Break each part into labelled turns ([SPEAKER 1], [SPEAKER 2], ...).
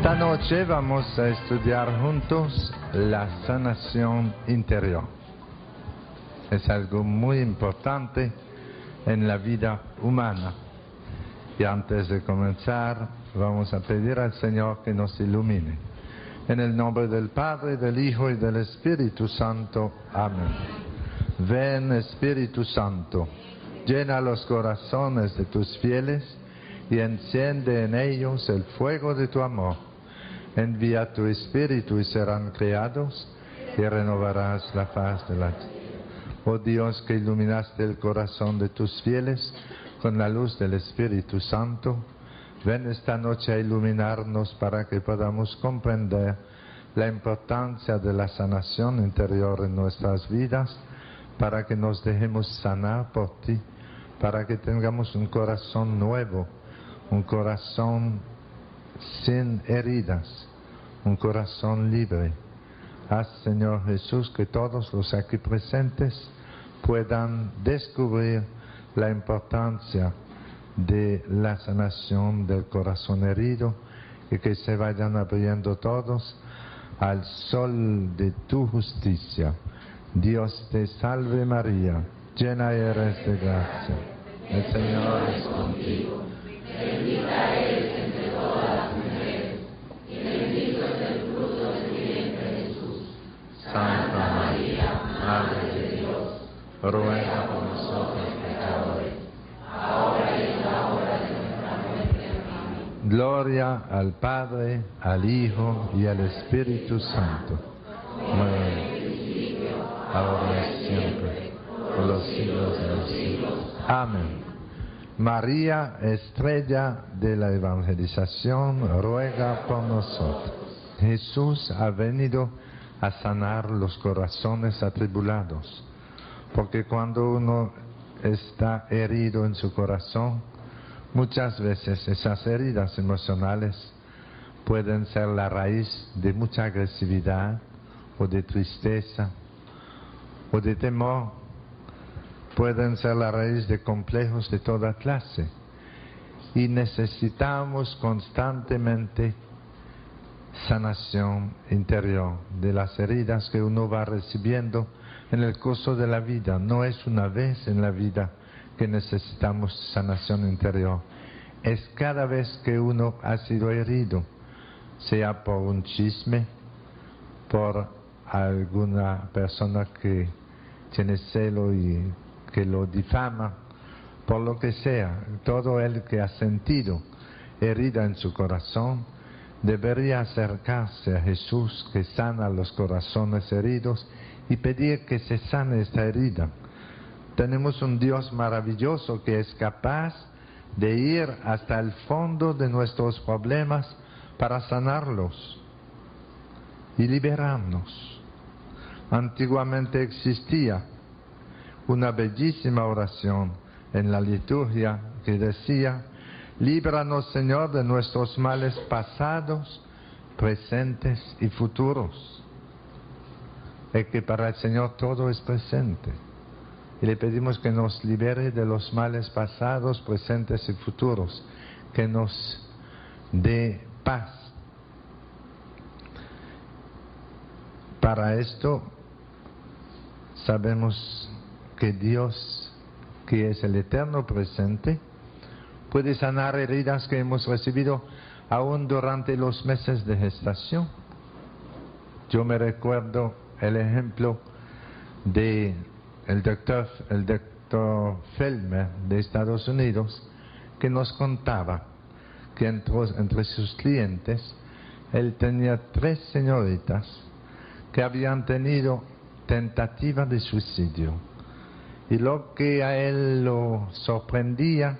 [SPEAKER 1] Esta noche vamos a estudiar juntos la sanación interior. Es algo muy importante en la vida humana. Y antes de comenzar, vamos a pedir al Señor que nos ilumine. En el nombre del Padre, del Hijo y del Espíritu Santo. Amén. Ven, Espíritu Santo, llena los corazones de tus fieles y enciende en ellos el fuego de tu amor. Envía tu Espíritu y serán creados y renovarás la faz de la tierra. Oh Dios, que iluminaste el corazón de tus fieles con la luz del Espíritu Santo, ven esta noche a iluminarnos para que podamos comprender la importancia de la sanación interior en nuestras vidas, para que nos dejemos sanar por ti, para que tengamos un corazón nuevo, un corazón sin heridas, un corazón libre. Haz, Señor Jesús, que todos los aquí presentes puedan descubrir la importancia de la sanación del corazón herido y que se vayan abriendo todos al sol de tu justicia. Dios te salve María, llena eres de gracia, el Señor es contigo.
[SPEAKER 2] Bendita eres entre todas las mujeres, y bendito es el fruto de tu vientre Jesús. Santa María, Madre de Dios, ruega por nosotros pecadores, ahora y en la hora de nuestra muerte. Amén.
[SPEAKER 1] Gloria al Padre, al Hijo y al Espíritu Santo, como en el principio, ahora y siempre, por los siglos de los siglos. Amén. María, estrella de la evangelización, ruega por nosotros. Jesús ha venido a sanar los corazones atribulados, porque cuando uno está herido en su corazón, muchas veces esas heridas emocionales pueden ser la raíz de mucha agresividad, o de tristeza, o de temor. Pueden ser la raíz de complejos de toda clase. Y necesitamos constantemente sanación interior de las heridas que uno va recibiendo en el curso de la vida. No es una vez en la vida que necesitamos sanación interior. Es cada vez que uno ha sido herido, sea por un chisme, por alguna persona que tiene celo y que lo difama, por lo que sea. Todo el que ha sentido herida en su corazón debería acercarse a Jesús, que sana los corazones heridos, y pedir que se sane esta herida. Tenemos un Dios maravilloso que es capaz de ir hasta el fondo de nuestros problemas para sanarlos y liberarnos. Antiguamente existía una bellísima oración en la liturgia que decía: líbranos, Señor, de nuestros males pasados, presentes y futuros. Es que para el Señor todo es presente. Y le pedimos que nos libere de los males pasados, presentes y futuros, que nos dé paz. Para esto sabemos que Dios, que es el eterno presente, puede sanar heridas que hemos recibido aún durante los meses de gestación. Yo me recuerdo el ejemplo de el doctor Felmer de Estados Unidos, que nos contaba que entre sus clientes él tenía 3 señoritas que habían tenido tentativa de suicidio. Y lo que a él lo sorprendía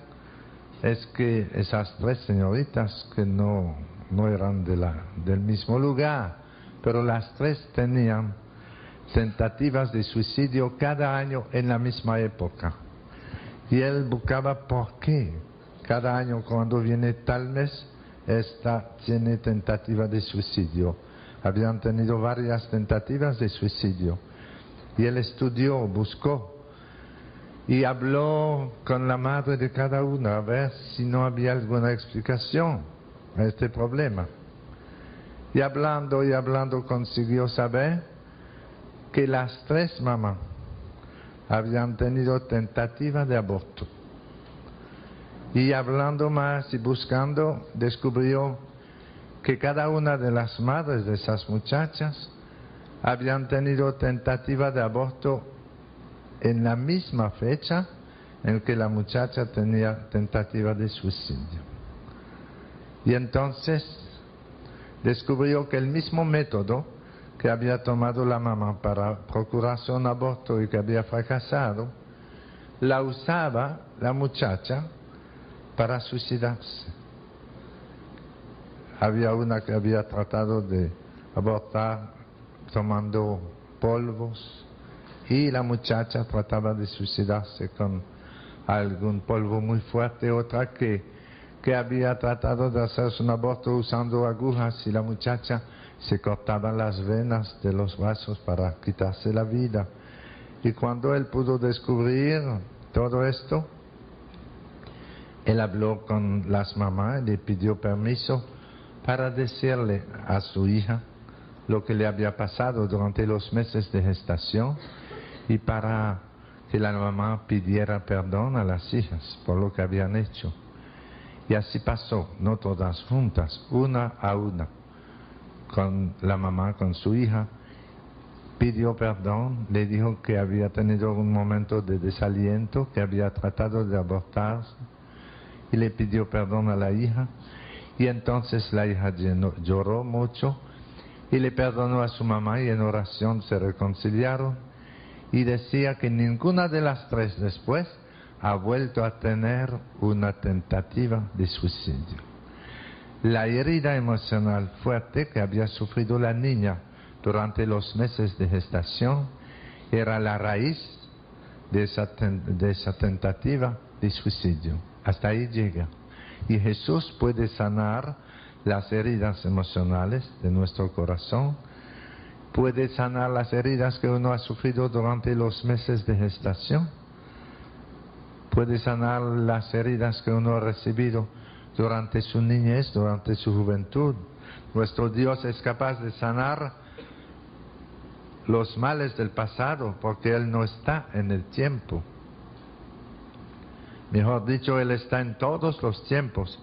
[SPEAKER 1] es que esas 3 señoritas, que no eran del mismo lugar, pero las 3 tenían tentativas de suicidio cada año en la misma época. Y él buscaba por qué. Cada año cuando viene tal mes, esta tiene tentativa de suicidio. Habían tenido varias tentativas de suicidio. Y él estudió, buscó, y habló con la madre de cada una a ver si no había alguna explicación a este problema. y hablando consiguió saber que las 3 mamás habían tenido tentativa de aborto. Y hablando más y buscando, descubrió que cada una de las madres de esas muchachas habían tenido tentativa de aborto en la misma fecha en que la muchacha tenía tentativa de suicidio. Y entonces descubrió que el mismo método que había tomado la mamá para procurarse un aborto y que había fracasado, la usaba la muchacha para suicidarse. Había una que había tratado de abortar tomando polvos y la muchacha trataba de suicidarse con algún polvo muy fuerte, otra que había tratado de hacerse un aborto usando agujas y la muchacha se cortaba las venas de los brazos para quitarse la vida. Y cuando él pudo descubrir todo esto, él habló con las mamás y le pidió permiso para decirle a su hija lo que le había pasado durante los meses de gestación y para que la mamá pidiera perdón a las hijas por lo que habían hecho. Y así pasó, no todas juntas, una a una, con la mamá, con su hija, pidió perdón, le dijo que había tenido un momento de desaliento, que había tratado de abortarse, y le pidió perdón a la hija, y entonces la hija lloró mucho, y le perdonó a su mamá, y en oración se reconciliaron, y decía que ninguna de las 3 después ha vuelto a tener una tentativa de suicidio. La herida emocional fuerte que había sufrido la niña durante los meses de gestación era la raíz de esa tentativa de suicidio. Hasta ahí llega. Y Jesús puede sanar las heridas emocionales de nuestro corazón, puede sanar las heridas que uno ha sufrido durante los meses de gestación, puede sanar las heridas que uno ha recibido durante su niñez, durante su juventud. Nuestro Dios es capaz de sanar los males del pasado porque Él no está en el tiempo. Mejor dicho, Él está en todos los tiempos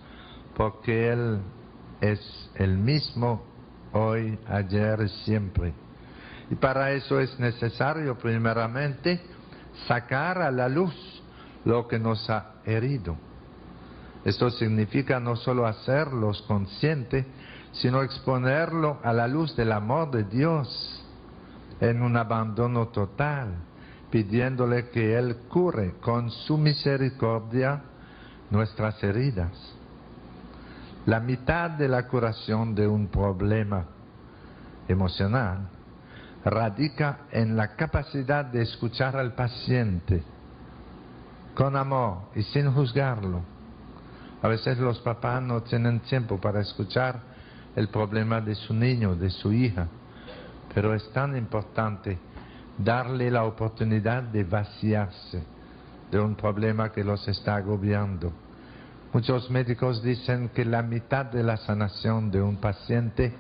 [SPEAKER 1] porque Él es el mismo hoy, ayer y siempre. Y para eso es necesario primeramente sacar a la luz lo que nos ha herido. Esto significa no solo hacerlos conscientes, sino exponerlo a la luz del amor de Dios en un abandono total, pidiéndole que Él cure con su misericordia nuestras heridas. La mitad de la curación de un problema emocional radica en la capacidad de escuchar al paciente con amor y sin juzgarlo. A veces los papás no tienen tiempo para escuchar el problema de su niño, de su hija, pero es tan importante darle la oportunidad de vaciarse de un problema que los está agobiando. Muchos médicos dicen que la mitad de la sanación de un paciente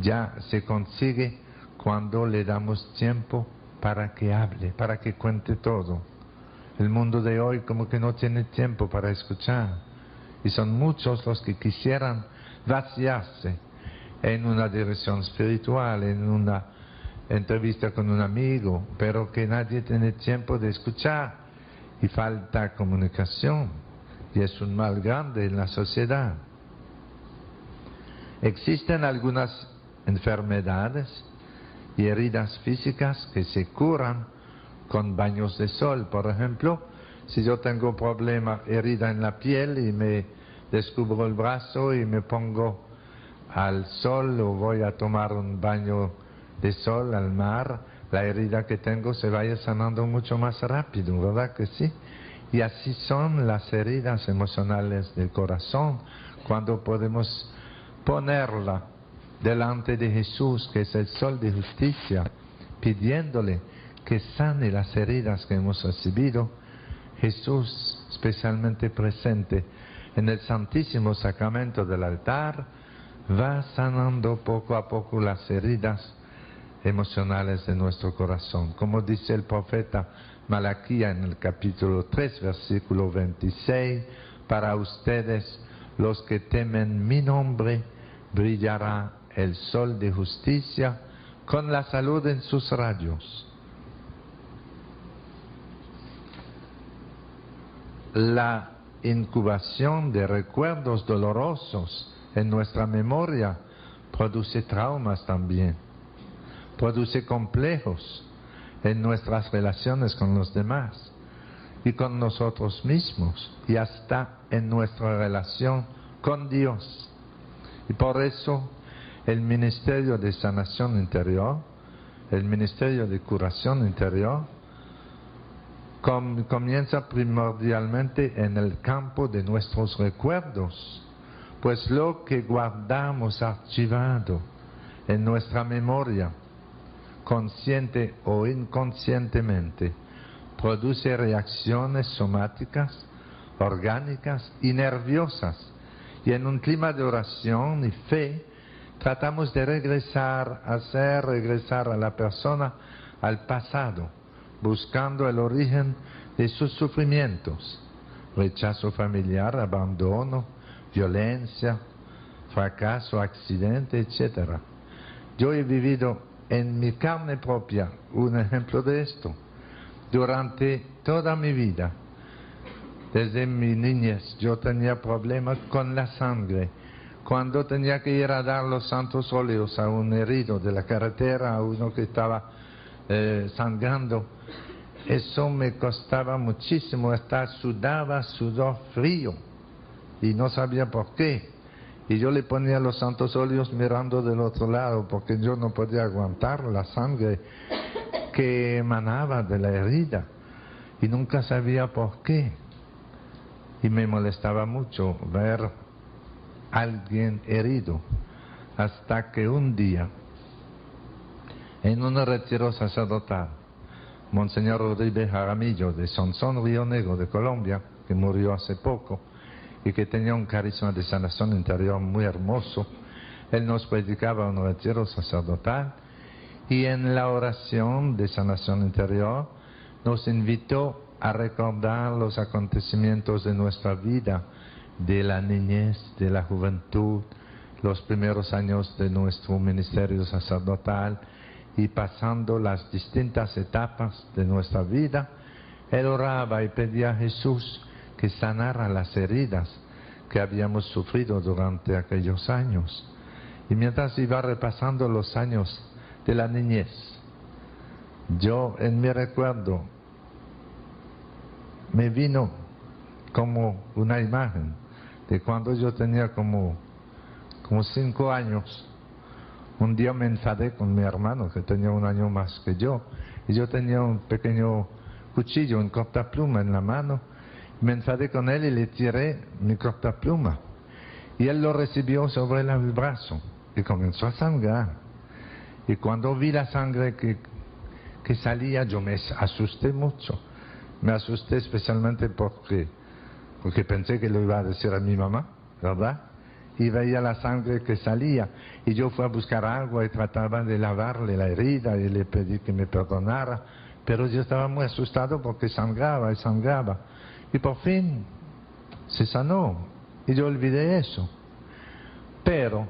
[SPEAKER 1] ya se consigue cuando le damos tiempo para que hable, para que cuente todo. El mundo de hoy como que no tiene tiempo para escuchar. Y son muchos los que quisieran vaciarse en una dirección espiritual, en una entrevista con un amigo, pero que nadie tiene tiempo de escuchar y falta comunicación. Y es un mal grande en la sociedad. Existen algunas enfermedades y heridas físicas que se curan con baños de sol. Por ejemplo, si yo tengo problema, herida en la piel y me descubro el brazo y me pongo al sol o voy a tomar un baño de sol al mar, la herida que tengo se vaya sanando mucho más rápido, ¿verdad que sí? Y así son las heridas emocionales del corazón, cuando podemos ponerla delante de Jesús, que es el sol de justicia, pidiéndole que sane las heridas que hemos recibido. Jesús, especialmente presente en el Santísimo Sacramento del altar, va sanando poco a poco las heridas emocionales de nuestro corazón. Como dice el profeta Malaquías en el capítulo 3, versículo 26, para ustedes, los que temen mi nombre, brillará el sol de justicia con la salud en sus rayos. La incubación de recuerdos dolorosos en nuestra memoria produce traumas también, produce complejos en nuestras relaciones con los demás y con nosotros mismos y hasta en nuestra relación con Dios. Y por eso el ministerio de sanación interior, el ministerio de curación interior, comienza primordialmente en el campo de nuestros recuerdos, pues lo que guardamos archivado en nuestra memoria, consciente o inconscientemente, produce reacciones somáticas, orgánicas y nerviosas, y en un clima de oración y fe tratamos de hacer regresar a la persona al pasado, buscando el origen de sus sufrimientos: rechazo familiar, abandono, violencia, fracaso, accidente, etc. Yo he vivido en mi carne propia un ejemplo de esto. Durante toda mi vida, desde mi niñez, yo tenía problemas con la sangre. Cuando tenía que ir a dar los santos óleos a un herido de la carretera, a uno que estaba sangrando, eso me costaba muchísimo, hasta sudaba sudor frío y no sabía por qué. Y yo le ponía los santos óleos mirando del otro lado porque yo no podía aguantar la sangre que emanaba de la herida y nunca sabía por qué. Y me molestaba mucho ver a alguien herido, hasta que un día, en un retiro sacerdotal, Monseñor Uribe Jaramillo de Sonsón, Río Negro de Colombia, que murió hace poco y que tenía un carisma de sanación interior muy hermoso, él nos predicaba un retiro sacerdotal y en la oración de sanación interior nos invitó a recordar los acontecimientos de nuestra vida, de la niñez, de la juventud, los primeros años de nuestro ministerio sacerdotal y pasando las distintas etapas de nuestra vida. Él oraba y pedía a Jesús que sanara las heridas que habíamos sufrido durante aquellos años. Y mientras iba repasando los años de la niñez, yo en mi recuerdo me vino como una imagen de cuando yo tenía como 5 años. Un día me enfadé con mi hermano, que tenía un año más que yo, y yo tenía un pequeño cuchillo, un cortapluma en la mano. Me enfadé con él y le tiré mi cortapluma. Y él lo recibió sobre el brazo y comenzó a sangrar. Y cuando vi la sangre que salía, yo me asusté mucho. Me asusté especialmente porque pensé que lo iba a decir a mi mamá, ¿verdad? Y veía la sangre que salía. Y yo fui a buscar agua y trataba de lavarle la herida y le pedí que me perdonara. Pero yo estaba muy asustado porque sangraba y sangraba. Y por fin se sanó. Y yo olvidé eso. Pero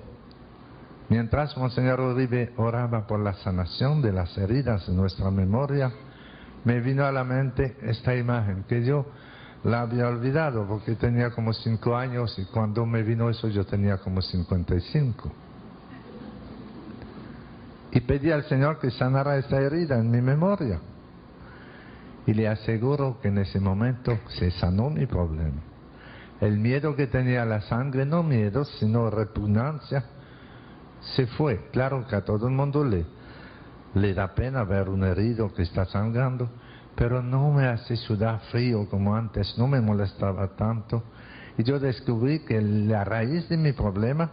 [SPEAKER 1] mientras Monseñor Uribe oraba por la sanación de las heridas de nuestra memoria, me vino a la mente esta imagen que yo la había olvidado porque tenía como 5 años y cuando me vino eso yo tenía como 55. Y pedí al Señor que sanara esta herida en mi memoria. Y le aseguro que en ese momento se sanó mi problema. El miedo que tenía a la sangre, no miedo, sino repugnancia, se fue. Claro que a todo el mundo le da pena ver un herido que está sangrando, pero no me hace sudar frío como antes, no me molestaba tanto. Y yo descubrí que la raíz de mi problema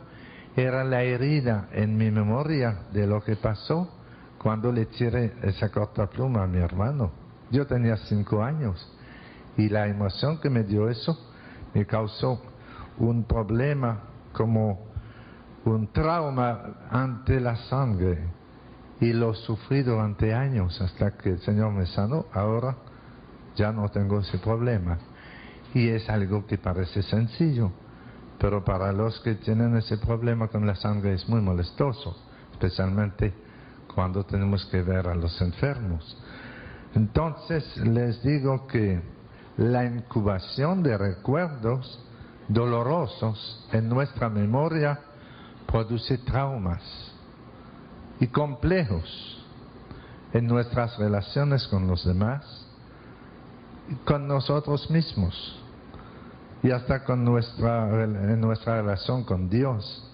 [SPEAKER 1] era la herida en mi memoria de lo que pasó cuando le tiré esa cortapluma a mi hermano. Yo tenía 5 años y la emoción que me dio eso me causó un problema como un trauma ante la sangre y lo sufrí durante años hasta que el Señor me sanó. Ahora ya no tengo ese problema. Y es algo que parece sencillo, pero para los que tienen ese problema con la sangre es muy molestoso, especialmente cuando tenemos que ver a los enfermos. Entonces les digo que la incubación de recuerdos dolorosos en nuestra memoria produce traumas y complejos en nuestras relaciones con los demás y con nosotros mismos y hasta con en nuestra relación con Dios.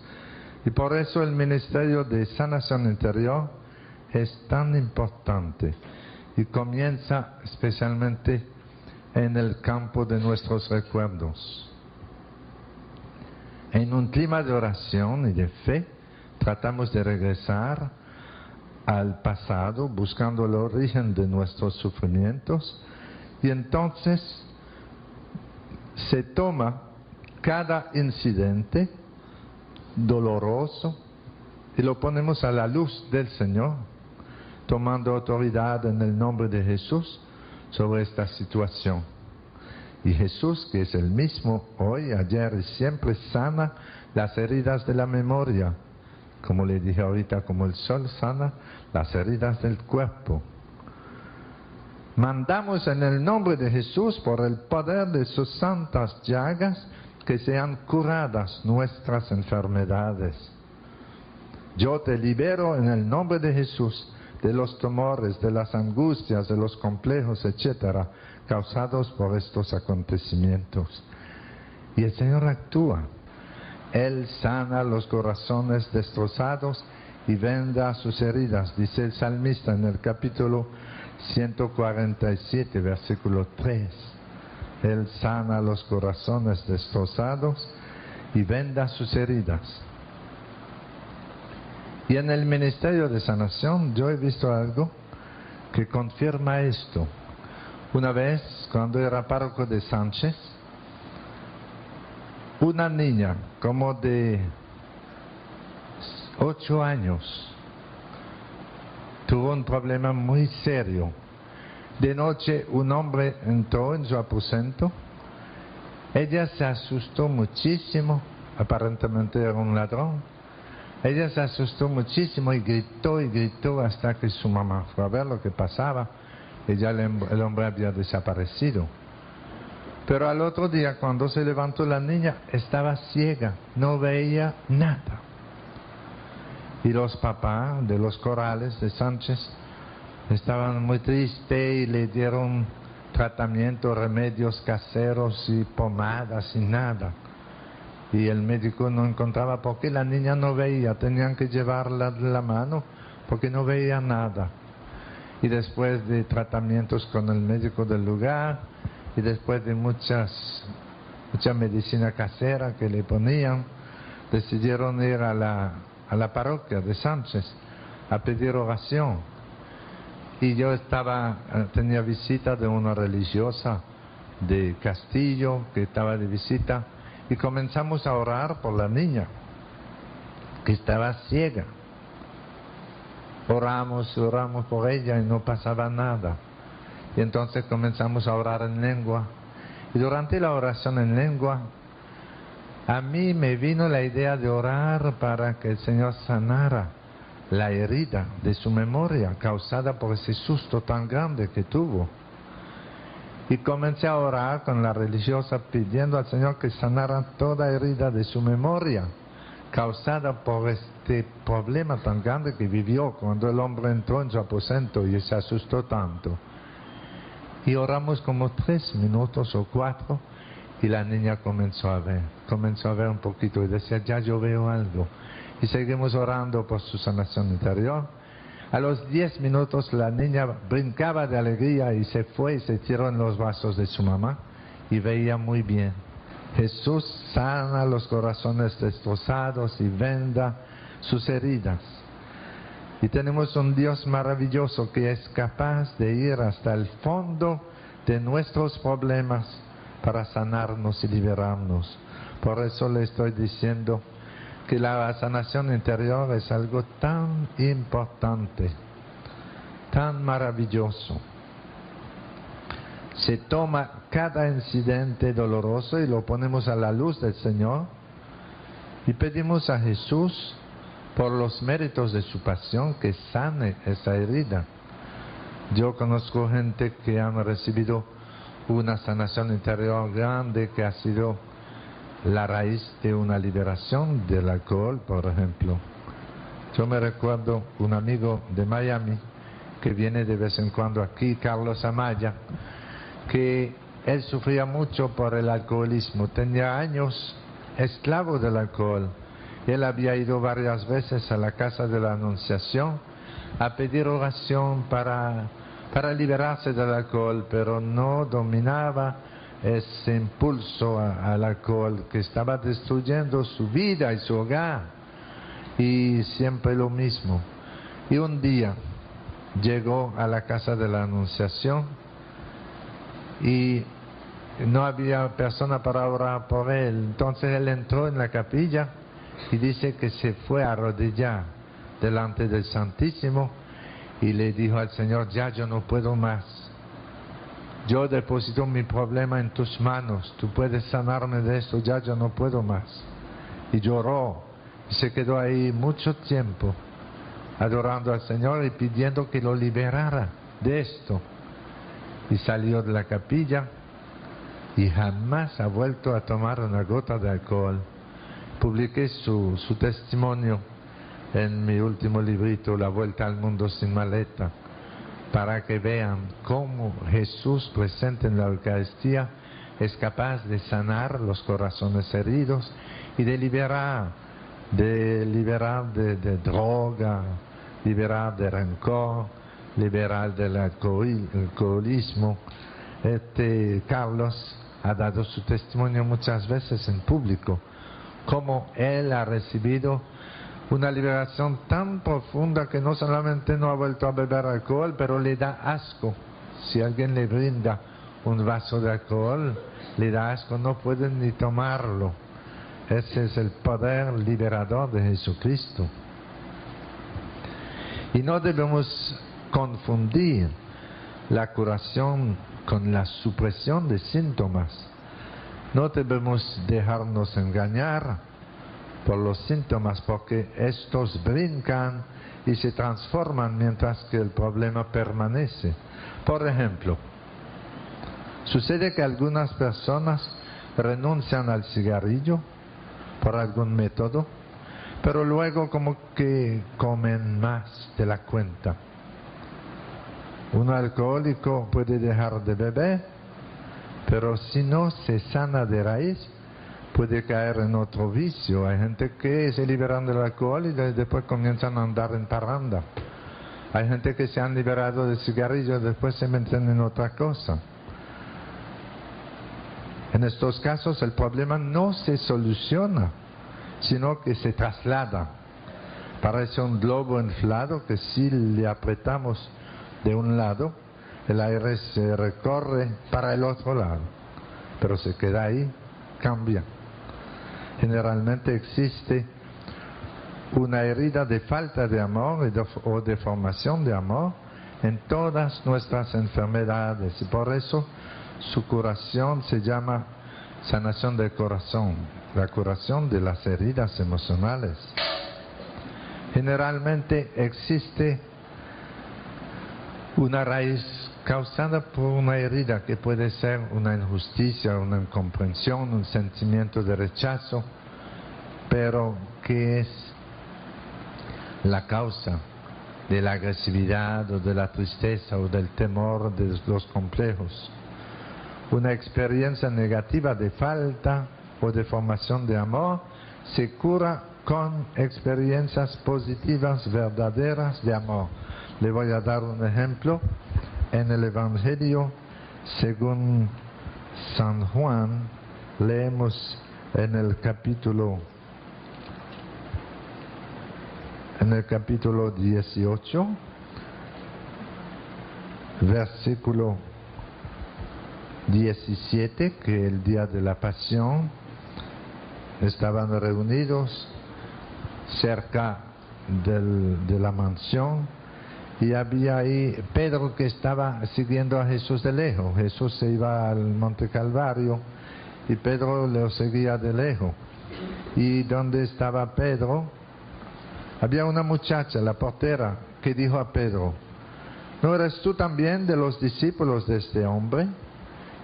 [SPEAKER 1] Y por eso el ministerio de sanación interior es tan importante y comienza especialmente en el campo de nuestros recuerdos. En un clima de oración y de fe, tratamos de regresar al pasado buscando el origen de nuestros sufrimientos y entonces se toma cada incidente doloroso y lo ponemos a la luz del Señor, tomando autoridad en el nombre de Jesús sobre esta situación. Y Jesús, que es el mismo hoy, ayer y siempre, sana las heridas de la memoria, como le dije ahorita, como el sol sana las heridas del cuerpo. Mandamos en el nombre de Jesús, por el poder de sus santas llagas, que sean curadas nuestras enfermedades. Yo te libero en el nombre de Jesús de los temores, de las angustias, de los complejos, etcétera, causados por estos acontecimientos. Y el Señor actúa. Él sana los corazones destrozados y venda sus heridas, dice el salmista en el capítulo 147, versículo 3. Él sana los corazones destrozados y venda sus heridas. Y en el ministerio de sanación yo he visto algo que confirma esto. Una vez, cuando era párroco de Sánchez, una niña como de 8 años tuvo un problema muy serio. De noche un hombre entró en su aposento. Ella se asustó muchísimo, aparentemente era un ladrón. Ella se asustó muchísimo y gritó hasta que su mamá fue a ver lo que pasaba. Y ya el hombre había desaparecido. Pero al otro día, cuando se levantó la niña, estaba ciega, no veía nada. Y los papás de los corrales de Sánchez estaban muy tristes y le dieron tratamiento, remedios caseros y pomadas y nada. Y el médico no encontraba por qué la niña no veía, tenían que llevarla de la mano porque no veía nada. Y después de tratamientos con el médico del lugar y después de mucha medicina casera que le ponían, decidieron ir a la parroquia de Sánchez a pedir oración. Y yo tenía visita de una religiosa de Castillo que estaba de visita y comenzamos a orar por la niña que estaba ciega. Oramos por ella y no pasaba nada. Y entonces comenzamos a orar en lengua. Y durante la oración en lengua, a mí me vino la idea de orar para que el Señor sanara la herida de su memoria causada por ese susto tan grande que tuvo. Y comencé a orar con la religiosa pidiendo al Señor que sanara toda herida de su memoria causada por este problema tan grande que vivió cuando el hombre entró en su aposento y se asustó tanto. Y oramos como 3 minutos o 4 y la niña comenzó a ver un poquito y decía, ya yo veo algo. Y seguimos orando por su sanación interior. A los 10 minutos la niña brincaba de alegría y se fue y se tiró en los brazos de su mamá y veía muy bien. Jesús sana los corazones destrozados y venda sus heridas. Y tenemos un Dios maravilloso que es capaz de ir hasta el fondo de nuestros problemas para sanarnos y liberarnos. Por eso le estoy diciendo, que la sanación interior es algo tan importante, tan maravilloso. Se toma cada incidente doloroso y lo ponemos a la luz del Señor y pedimos a Jesús, por los méritos de su pasión, que sane esa herida. Yo conozco gente que han recibido una sanación interior grande que ha sido la raíz de una liberación del alcohol, por ejemplo. Yo me recuerdo un amigo de Miami que viene de vez en cuando aquí, Carlos Amaya, que él sufría mucho por el alcoholismo, tenía años esclavo del alcohol. Él había ido varias veces a la casa de la Anunciación a pedir oración para liberarse del alcohol, pero no dominaba ese impulso al alcohol que estaba destruyendo su vida y su hogar, y siempre lo mismo. Y un día llegó a la casa de la Anunciación y no había persona para orar por él. Entonces él entró en la capilla y dice que se fue a arrodillar delante del Santísimo y le dijo al Señor: ya yo no puedo más, yo deposito mi problema en tus manos, tú puedes sanarme de esto, ya yo no puedo más. Y lloró y se quedó ahí mucho tiempo adorando al Señor y pidiendo que lo liberara de esto. Y salió de la capilla y jamás ha vuelto a tomar una gota de alcohol. Publiqué su testimonio en mi último librito, La Vuelta al Mundo sin Maleta, para que vean cómo Jesús presente en la Eucaristía es capaz de sanar los corazones heridos y de liberar de droga, liberar de rencor, liberar del alcoholismo. Carlos ha dado su testimonio muchas veces en público, cómo él ha recibido una liberación tan profunda que no solamente no ha vuelto a beber alcohol, pero le da asco. Si alguien le brinda un vaso de alcohol, le da asco, no puede ni tomarlo. Ese es el poder liberador de Jesucristo. Y no debemos confundir la curación con la supresión de síntomas. No debemos dejarnos engañar por los síntomas, porque estos brincan y se transforman mientras que el problema permanece. Por ejemplo, sucede que algunas personas renuncian al cigarrillo por algún método, pero luego como que comen más de la cuenta. Un alcohólico puede dejar de beber, pero si no se sana de raíz, puede caer en otro vicio. Hay gente que se liberan del alcohol y después comienzan a andar en parranda. Hay gente que se han liberado del cigarrillo y después se meten en otra cosa. En estos casos el problema no se soluciona, sino que se traslada. Parece un globo inflado que si le apretamos de un lado, el aire se recorre para el otro lado, pero se queda ahí, cambia. Generalmente existe una herida de falta de amor o de formación de amor en todas nuestras enfermedades, y por eso su curación se llama sanación del corazón, la curación de las heridas emocionales. Generalmente existe una raíz causada por una herida que puede ser una injusticia, una incomprensión, un sentimiento de rechazo, pero que es la causa de la agresividad o de la tristeza o del temor, de los complejos. Una experiencia negativa de falta o de formación de amor se cura con experiencias positivas verdaderas de amor. Le voy a dar un ejemplo. En el Evangelio según San Juan, leemos en el capítulo 18, versículo 17, que el día de la pasión estaban reunidos cerca de la mansión, y había ahí Pedro que estaba siguiendo a Jesús de lejos. Jesús se iba al Monte Calvario y Pedro lo seguía de lejos. Y donde estaba Pedro, había una muchacha, la portera, que dijo a Pedro: ¿no eres tú también de los discípulos de este hombre?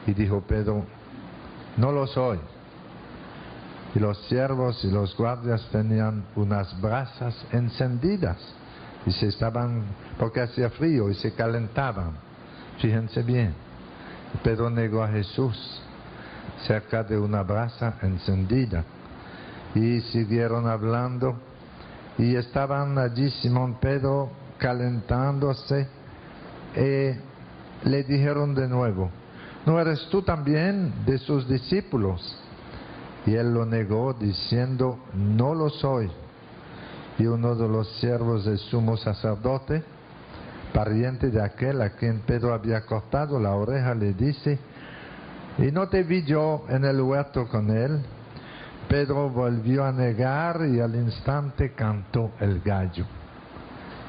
[SPEAKER 1] Y dijo Pedro: no lo soy. Y los siervos y los guardias tenían unas brasas encendidas y porque hacía frío y se calentaban. Fíjense bien. Pedro negó a Jesús cerca de una brasa encendida, y siguieron hablando, y estaban allí Simón Pedro calentándose, y le dijeron de nuevo: ¿no eres tú también de sus discípulos? Y él lo negó diciendo: no lo soy. Y uno de los siervos del sumo sacerdote, pariente de aquel a quien Pedro había cortado la oreja, le dice: ¿y no te vi yo en el huerto con él? Pedro volvió a negar, y al instante cantó el gallo.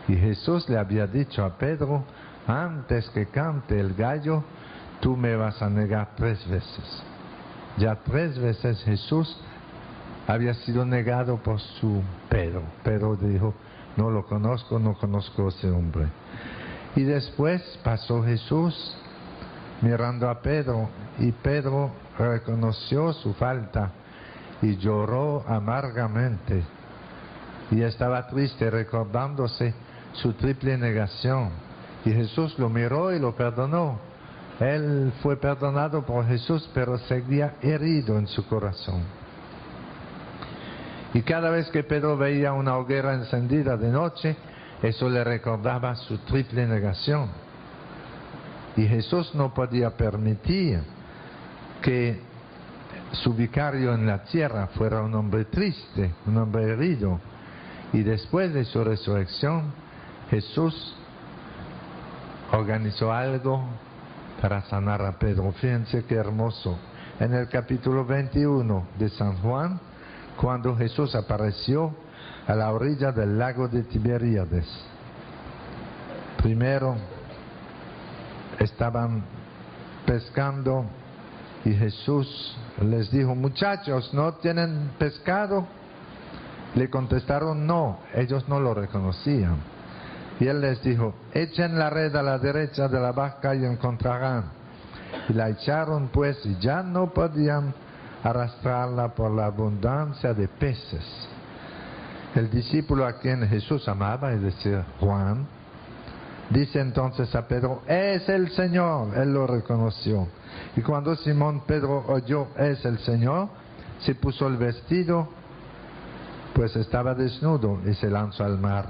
[SPEAKER 1] Y Jesús le había dicho a Pedro: antes que cante el gallo, tú me vas a negar 3 veces. Ya 3 veces Jesús había sido negado por su Pedro. Pedro dijo: no lo conozco, no conozco a ese hombre. Y después pasó Jesús mirando a Pedro, y Pedro reconoció su falta y lloró amargamente, y estaba triste recordándose su triple negación. Y Jesús lo miró y lo perdonó. Él fue perdonado por Jesús, pero seguía herido en su corazón. Y cada vez que Pedro veía una hoguera encendida de noche, eso le recordaba su triple negación. Y Jesús no podía permitir que su vicario en la tierra fuera un hombre triste, un hombre herido. Y después de su resurrección, Jesús organizó algo para sanar a Pedro. Fíjense qué hermoso. En el capítulo 21 de San Juan, cuando Jesús apareció a la orilla del lago de Tiberíades, primero estaban pescando y Jesús les dijo: muchachos, ¿no tienen pescado? Le contestaron: no. Ellos no lo reconocían. Y él les dijo: echen la red a la derecha de la barca y encontrarán. Y la echaron pues, y ya no podían arrastrarla por la abundancia de peces. El discípulo a quien Jesús amaba, es decir, Juan, dice entonces a Pedro: es el Señor. Él lo reconoció. Y cuando Simón Pedro oyó: es el Señor, se puso el vestido, pues estaba desnudo, y se lanzó al mar.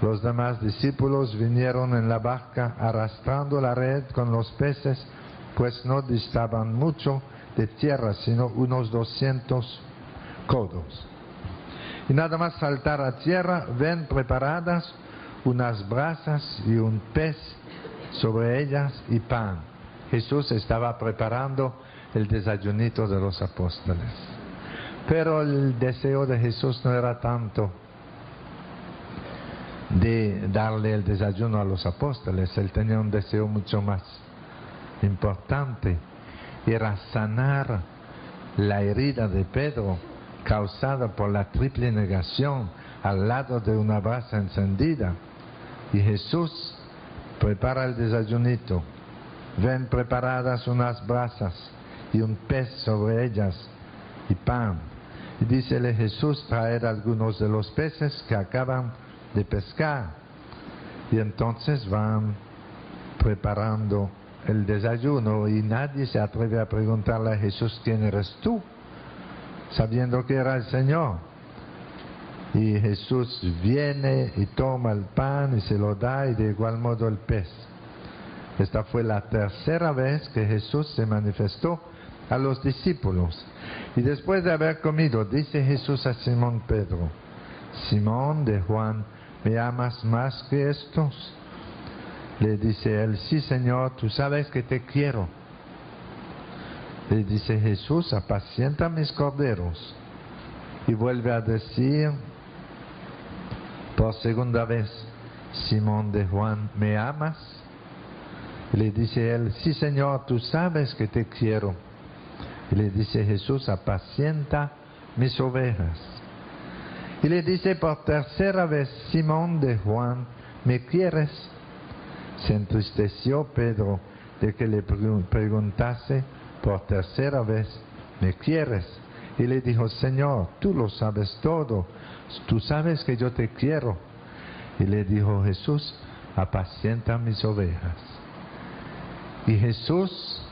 [SPEAKER 1] Los demás discípulos vinieron en la barca arrastrando la red con los peces, pues no distaban mucho de tierra, sino unos 200 codos. Y nada más saltar a tierra, ven preparadas unas brasas y un pez sobre ellas y pan. Jesús estaba preparando el desayunito de los apóstoles. Pero el deseo de Jesús no era tanto de darle el desayuno a los apóstoles. Él tenía un deseo mucho más importante: era sanar la herida de Pedro causada por la triple negación al lado de una brasa encendida. Y Jesús prepara el desayunito. Ven preparadas unas brasas y un pez sobre ellas y pan. Y dícele Jesús: traed algunos de los peces que acaban de pescar. Y entonces van preparando el desayuno, y nadie se atreve a preguntarle a Jesús: ¿quién eres tú?, sabiendo que era el Señor. Y Jesús viene y toma el pan y se lo da, y de igual modo el pez. Esta fue la tercera vez que Jesús se manifestó a los discípulos. Y después de haber comido, dice Jesús a Simón Pedro: Simón de Juan, ¿me amas más que estos? Le dice él: sí, Señor, tú sabes que te quiero. Le dice Jesús: apacienta mis corderos. Y vuelve a decir: Por segunda vez, Simón de Juan, ¿me amas? Y le dice él, sí Señor, tú sabes que te quiero. Y le dice Jesús, apacienta mis ovejas. Y le dice por tercera vez, Simón de Juan, ¿me quieres? Se entristeció Pedro de que le preguntase por tercera vez, ¿me quieres? Y le dijo, Señor, tú lo sabes todo, tú sabes que yo te quiero. Y le dijo Jesús, apacienta mis ovejas. Y Jesús,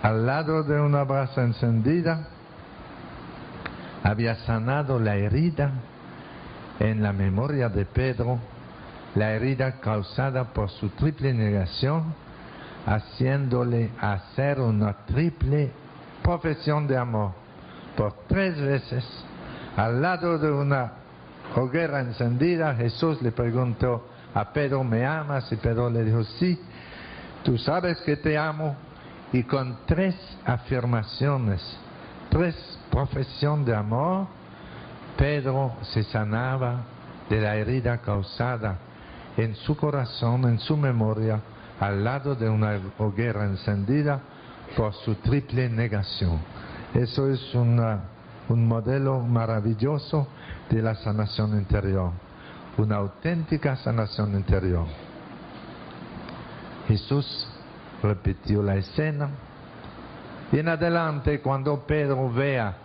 [SPEAKER 1] al lado de una brasa encendida, había sanado la herida en la memoria de Pedro, la herida causada por su triple negación, haciéndole hacer una triple profesión de amor. Por 3 veces, al lado de una hoguera encendida, Jesús le preguntó a Pedro, ¿me amas? Y Pedro le dijo, sí, tú sabes que te amo. Y con 3 afirmaciones, 3 profesiones de amor, Pedro se sanaba de la herida causada en su corazón, en su memoria, al lado de una hoguera encendida por su triple negación. Eso es un modelo maravilloso de la sanación interior, una auténtica sanación interior. Jesús repitió la escena y en adelante, cuando Pedro vea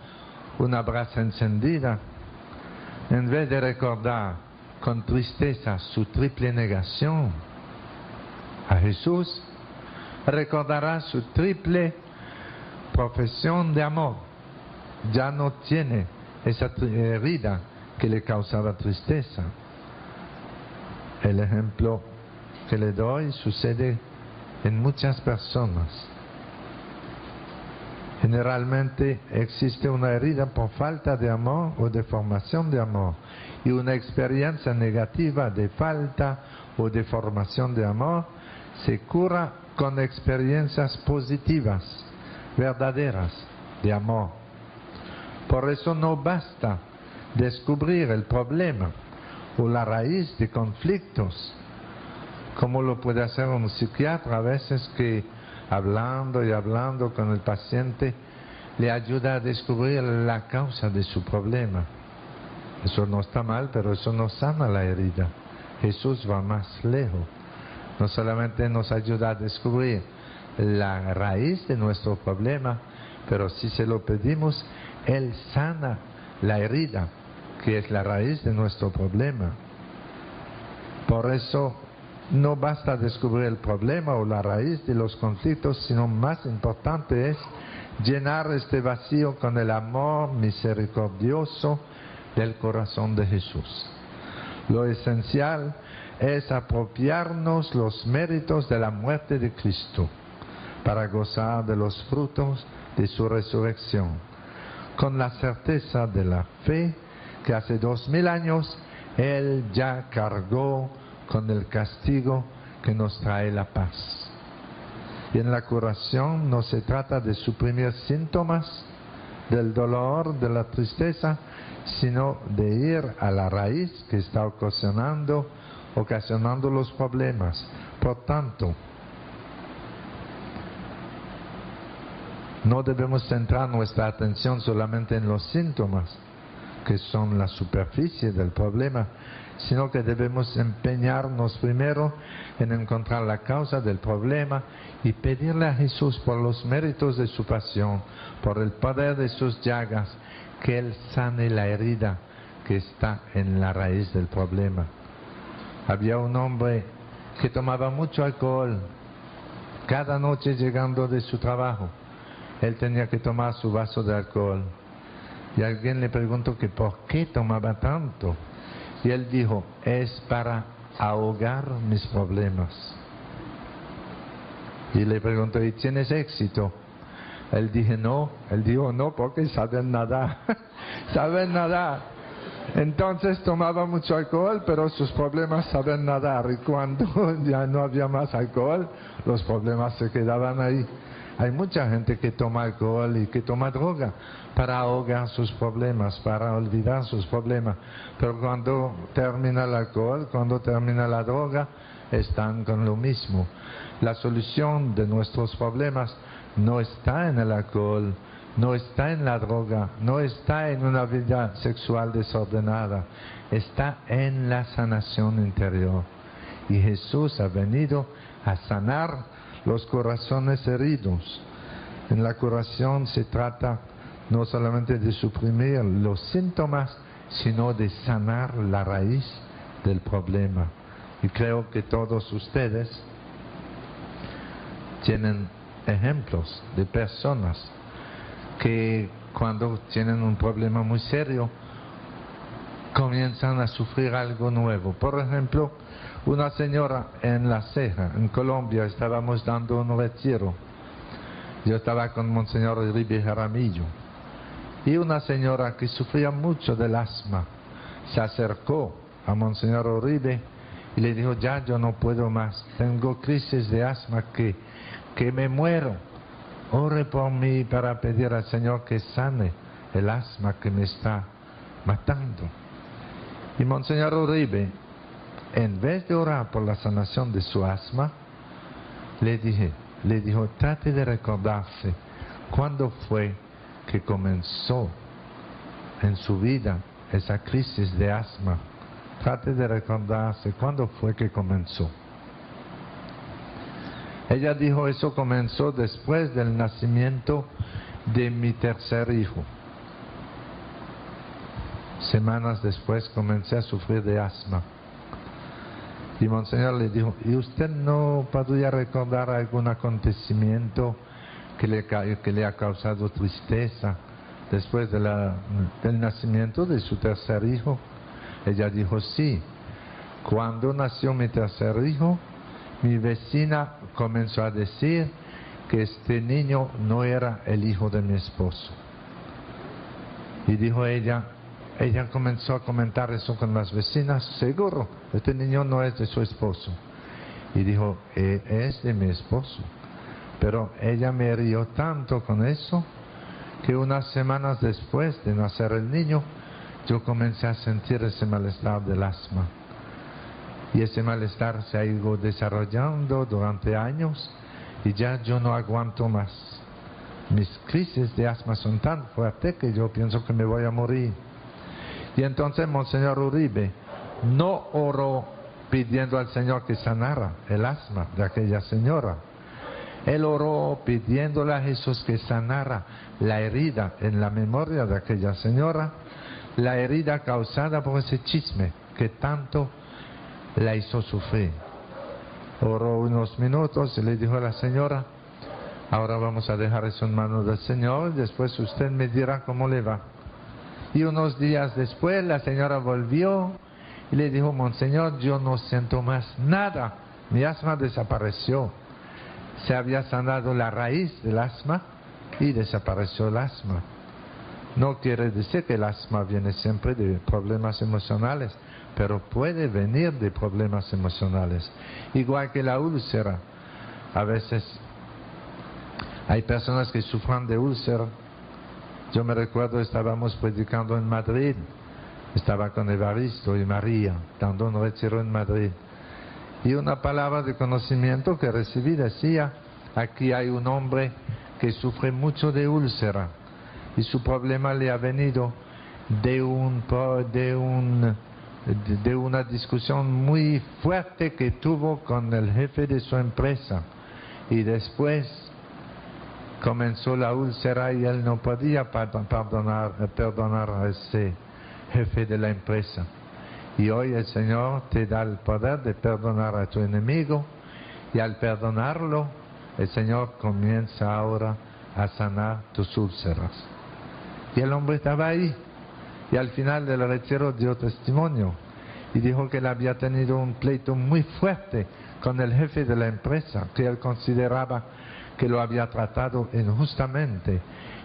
[SPEAKER 1] una brasa encendida, en vez de recordar con tristeza su triple negación a Jesús, recordará su triple profesión de amor. Ya no tiene esa herida que le causaba tristeza. El ejemplo que le doy sucede en muchas personas. Generalmente existe una herida por falta de amor o de formación de amor, y una experiencia negativa de falta o de formación de amor se cura con experiencias positivas, verdaderas, de amor. Por eso no basta descubrir el problema o la raíz de conflictos, como lo puede hacer un psiquiatra a veces, que hablando y hablando con el paciente le ayuda a descubrir la causa de su problema. Eso no está mal, pero eso no sana la herida. Jesús va más lejos. No solamente nos ayuda a descubrir la raíz de nuestro problema, pero si se lo pedimos, Él sana la herida, que es la raíz de nuestro problema. Por eso no basta descubrir el problema o la raíz de los conflictos, sino más importante es llenar este vacío con el amor misericordioso del corazón de Jesús. Lo esencial es apropiarnos los méritos de la muerte de Cristo para gozar de los frutos de su resurrección, con la certeza de la fe que hace 2000 años Él ya cargó con el castigo que nos trae la paz. Y en la curación no se trata de suprimir síntomas del dolor, de la tristeza, sino de ir a la raíz que está ocasionando los problemas. Por tanto, no debemos centrar nuestra atención solamente en los síntomas, que son la superficie del problema, sino que debemos empeñarnos primero en encontrar la causa del problema y pedirle a Jesús, por los méritos de su pasión, por el poder de sus llagas, que Él sane la herida que está en la raíz del problema. Había un hombre que tomaba mucho alcohol. Cada noche llegando de su trabajo, él tenía que tomar su vaso de alcohol. Y alguien le preguntó que por qué tomaba tanto. Y él dijo, es para ahogar mis problemas. Y le preguntó, ¿y tienes éxito? Él dijo no, porque saben nadar. Saben nadar. Entonces tomaba mucho alcohol, pero sus problemas saben nadar. Y cuando ya no había más alcohol, los problemas se quedaban ahí. Hay mucha gente que toma alcohol y que toma droga para ahogar sus problemas, para olvidar sus problemas. Pero cuando termina el alcohol, cuando termina la droga, están con lo mismo. La solución de nuestros problemas no está en el alcohol, no está en la droga, no está en una vida sexual desordenada, está en la sanación interior. Y Jesús ha venido a sanar los corazones heridos. En la curación se trata no solamente de suprimir los síntomas, sino de sanar la raíz del problema. Y creo que todos ustedes tienen ejemplos de personas que cuando tienen un problema muy serio comienzan a sufrir algo nuevo. Por ejemplo, una señora en La Ceja, en Colombia, estábamos dando un retiro. Yo estaba con Monseñor Uribe Jaramillo. Y una señora que sufría mucho del asma se acercó a Monseñor Uribe y le dijo: ya yo no puedo más, tengo crisis de asma que me muero. Ore por mí para pedir al Señor que sane el asma que me está matando. Y Monseñor Uribe, en vez de orar por la sanación de su asma, le dijo: trate de recordarse cuándo fue que comenzó en su vida esa crisis de asma. Trate de recordarse cuándo fue que comenzó. Ella dijo: eso comenzó después del nacimiento de mi tercer hijo. Semanas después comencé a sufrir de asma. Y Monseñor le dijo: ¿y usted no podría recordar algún acontecimiento que le ha causado tristeza después del nacimiento de su tercer hijo? Ella dijo: sí. Cuando nació mi tercer hijo, mi vecina comenzó a decir que este niño no era el hijo de mi esposo. Y dijo ella comenzó a comentar eso con las vecinas: seguro, este niño no es de su esposo. Y dijo: es de mi esposo. Pero ella me hirió tanto con eso que unas semanas después de nacer el niño, yo comencé a sentir ese malestar del asma. Y ese malestar se ha ido desarrollando durante años y ya yo no aguanto más. Mis crisis de asma son tan fuertes que yo pienso que me voy a morir. Y entonces Monseñor Uribe no oró pidiendo al Señor que sanara el asma de aquella señora. Él oró pidiéndole a Jesús que sanara la herida en la memoria de aquella señora, la herida causada por ese chisme que tanto la hizo sufrir. Oró unos minutos y le dijo a la señora: ahora vamos a dejar eso en manos del Señor y después usted me dirá cómo le va. Y unos días después la señora volvió y le dijo: Monseñor, yo no siento más nada, mi asma desapareció. Se había sanado la raíz del asma y desapareció el asma. No quiere decir que el asma viene siempre de problemas emocionales, pero puede venir de problemas emocionales. Igual que la úlcera. A veces hay personas que sufren de úlcera. Yo me recuerdo, estábamos predicando en Madrid, estaba con Evaristo y María, dando un retiro en Madrid. Y una palabra de conocimiento que recibí decía: aquí hay un hombre que sufre mucho de úlcera y su problema le ha venido de una discusión muy fuerte que tuvo con el jefe de su empresa, y después comenzó la úlcera y él no podía perdonar a ese jefe de la empresa. Y hoy el Señor te da el poder de perdonar a tu enemigo, y al perdonarlo el Señor comienza ahora a sanar tus úlceras. Y el hombre estaba ahí y al final del retiro dio testimonio y dijo que él había tenido un pleito muy fuerte con el jefe de la empresa, que él consideraba que lo había tratado injustamente,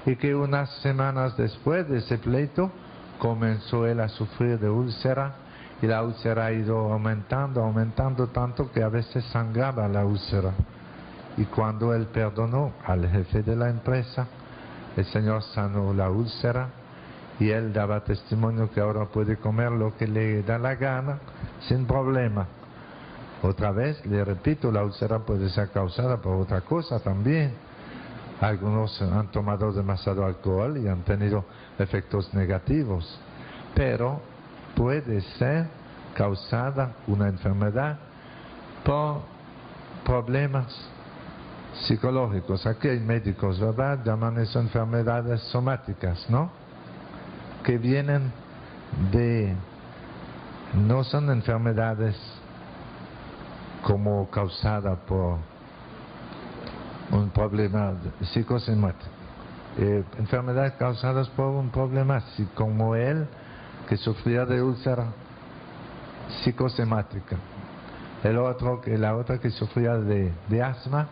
[SPEAKER 1] y que unas semanas después de ese pleito comenzó él a sufrir de úlcera, y la úlcera ha ido aumentando tanto que a veces sangraba la úlcera. Y cuando él perdonó al jefe de la empresa, el Señor sanó la úlcera y él daba testimonio que ahora puede comer lo que le da la gana sin problema. Otra vez, le repito, la úlcera puede ser causada por otra cosa también. Algunos han tomado demasiado alcohol y han tenido efectos negativos, pero puede ser causada una enfermedad por problemas psicológicos. Aquí hay médicos, ¿verdad? Llaman eso enfermedades somáticas, ¿no? Que vienen de... no son enfermedades como causada por un problema psicosomático. Enfermedades causadas por un problema así como él, que sufría de úlcera psicosomática. La otra que sufría de asma,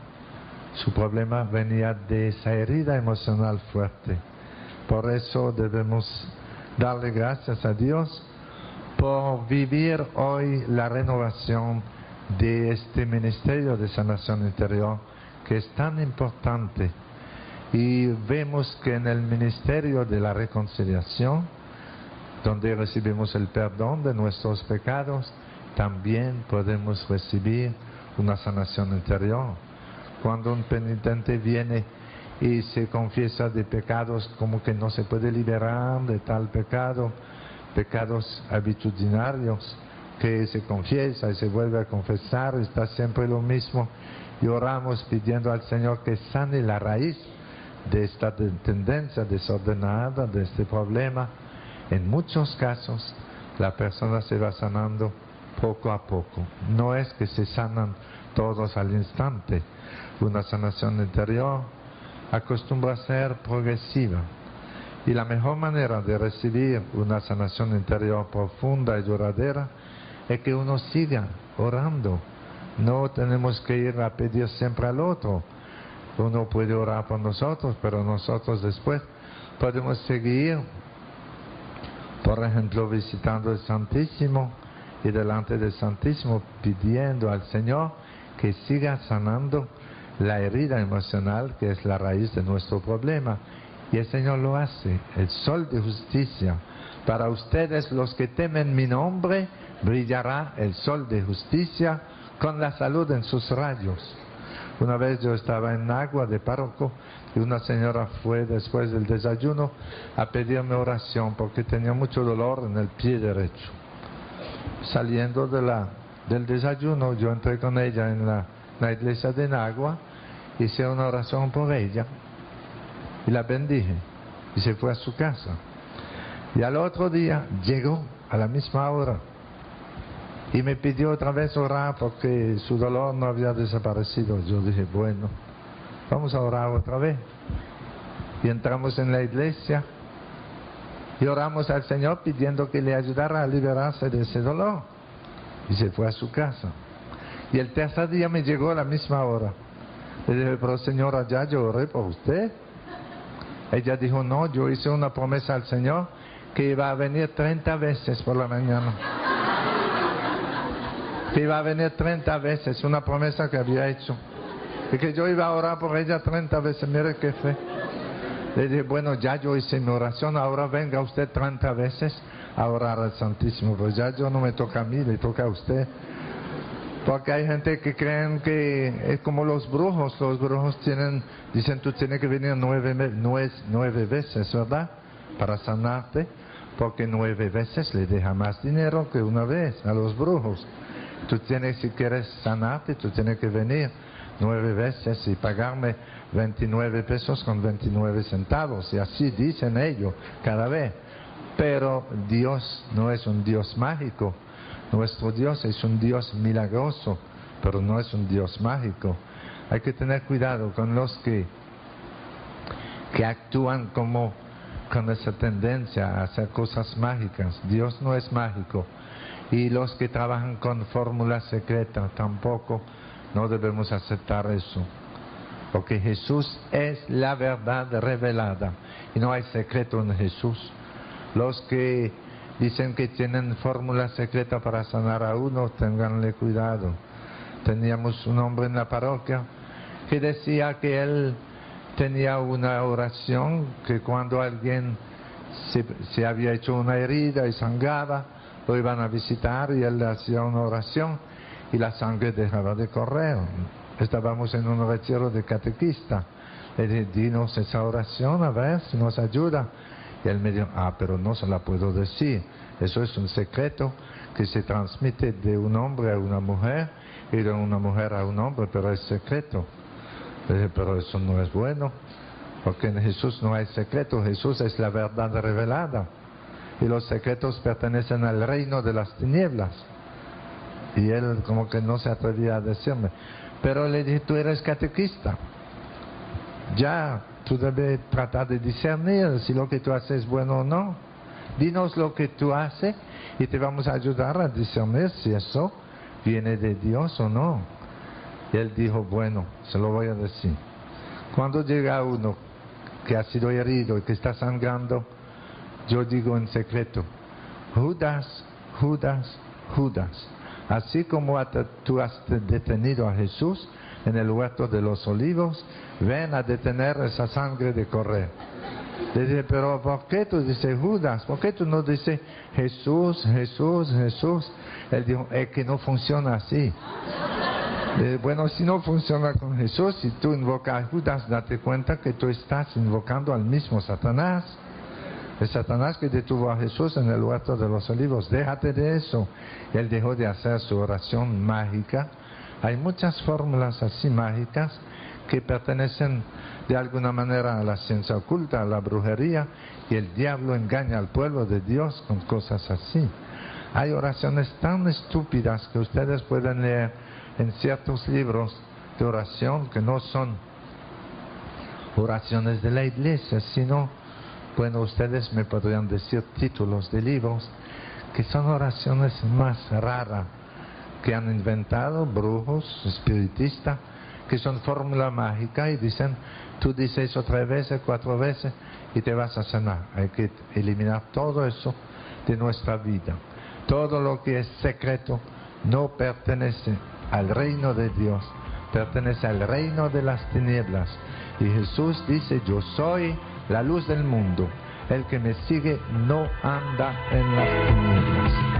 [SPEAKER 1] su problema venía de esa herida emocional fuerte. Por eso debemos darle gracias a Dios por vivir hoy la renovación de este ministerio de sanación interior, que es tan importante. Y vemos que en el ministerio de la reconciliación, donde recibimos el perdón de nuestros pecados, también podemos recibir una sanación interior. Cuando un penitente viene y se confiesa de pecados como que no se puede liberar de tal pecado, pecados habitudinarios, que se confiesa y se vuelve a confesar, está siempre lo mismo, y oramos pidiendo al Señor que sane la raíz de esta tendencia desordenada, de este problema. En muchos casos la persona se va sanando poco a poco, no es que se sanan todos al instante. Una sanación interior acostumbra a ser progresiva, y la mejor manera de recibir una sanación interior profunda y duradera es que uno siga orando. No tenemos que ir a pedir siempre al otro. Uno puede orar por nosotros, pero nosotros después podemos seguir, por ejemplo, visitando el Santísimo y delante del Santísimo pidiendo al Señor que siga sanando la herida emocional, que es la raíz de nuestro problema. Y el Señor lo hace. El sol de justicia. Para ustedes los que temen mi nombre, brillará el sol de justicia con la salud en sus rayos. Una vez yo estaba en Agua de párroco y una señora fue después del desayuno a pedirme oración porque tenía mucho dolor en el pie derecho. Saliendo del desayuno, yo entré con ella en la iglesia de Nagua, hice una oración por ella y la bendije y se fue a su casa. Y al otro día llegó a la misma hora y me pidió otra vez orar porque su dolor no había desaparecido. Yo dije, bueno, vamos a orar otra vez. Y entramos en la iglesia y oramos al Señor pidiendo que le ayudara a liberarse de ese dolor. Y se fue a su casa. Y el tercer día me llegó a la misma hora. Le dije, pero señora, ya yo oré por usted. Ella dijo, no, yo hice una promesa al Señor que iba a venir 30 veces por la mañana. Que iba a venir 30 veces, una promesa que había hecho. Y que yo iba a orar por ella 30 veces, mire qué fe. Le dije, bueno, ya yo hice mi oración, ahora venga usted 30 veces a orar al Santísimo. Pues ya yo no me toca a mí, le toca a usted. Porque hay gente que creen que es como los brujos dicen tú tienes que venir 9 veces, ¿verdad? Para sanarte, porque 9 veces le deja más dinero que una vez a los brujos. Tú tienes, si quieres sanarte, tú tienes que venir 9 veces y pagarme 29 pesos con 29 centavos, y así dicen ellos cada vez. Pero Dios no es un Dios mágico. Nuestro Dios es un Dios milagroso, pero no es un Dios mágico. Hay que tener cuidado con los que actúan con esa tendencia a hacer cosas mágicas. Dios no es mágico. Y los que trabajan con fórmulas secretas tampoco, no debemos aceptar eso. Porque Jesús es la verdad revelada y no hay secreto en Jesús. Los que dicen que tienen fórmula secreta para sanar a uno, ténganle cuidado. Teníamos un hombre en la parroquia que decía que él tenía una oración que cuando alguien se había hecho una herida y sangraba, lo iban a visitar y él hacía una oración y la sangre dejaba de correr. Estábamos en un retiro de catequista. Le dije, dinos esa oración a ver si nos ayuda. Y él me dijo, pero no se la puedo decir. Eso es un secreto que se transmite de un hombre a una mujer y de una mujer a un hombre, pero es secreto. Le dije, pero eso no es bueno, porque en Jesús no hay secreto. Jesús es la verdad revelada. Y los secretos pertenecen al reino de las tinieblas. Y él como que no se atrevía a decirme. Pero le dije, tú eres catequista. Ya, tú debes tratar de discernir si lo que tú haces es bueno o no. Dinos lo que tú haces y te vamos a ayudar a discernir si eso viene de Dios o no. Y él dijo, bueno, se lo voy a decir. Cuando llega uno que ha sido herido y que está sangrando, yo digo en secreto, Judas, Judas, Judas. Así como tú has detenido a Jesús en el huerto de los olivos, ven a detener esa sangre de correr. Le dije, pero ¿por qué tú dices Judas? ¿Por qué tú no dices Jesús, Jesús, Jesús? Él dijo, es que no funciona así. Le dije, bueno, si no funciona con Jesús, si tú invocas a Judas, date cuenta que tú estás invocando al mismo Satanás. El Satanás que detuvo a Jesús en el huerto de los olivos. Déjate de eso. Él dejó de hacer su oración mágica. Hay muchas fórmulas así mágicas que pertenecen de alguna manera a la ciencia oculta, a la brujería, y el diablo engaña al pueblo de Dios con cosas así. Hay oraciones tan estúpidas que ustedes pueden leer en ciertos libros de oración que no son oraciones de la iglesia, sino, bueno, ustedes me podrían decir títulos de libros que son oraciones más raras que han inventado brujos, espiritistas, que son fórmula mágica y dicen, tú dices eso 3 veces, 4 veces y te vas a sanar. Hay que eliminar todo eso de nuestra vida. Todo lo que es secreto no pertenece al reino de Dios, pertenece al reino de las tinieblas. Y Jesús dice, yo soy la luz del mundo. El que me sigue no anda en las tinieblas.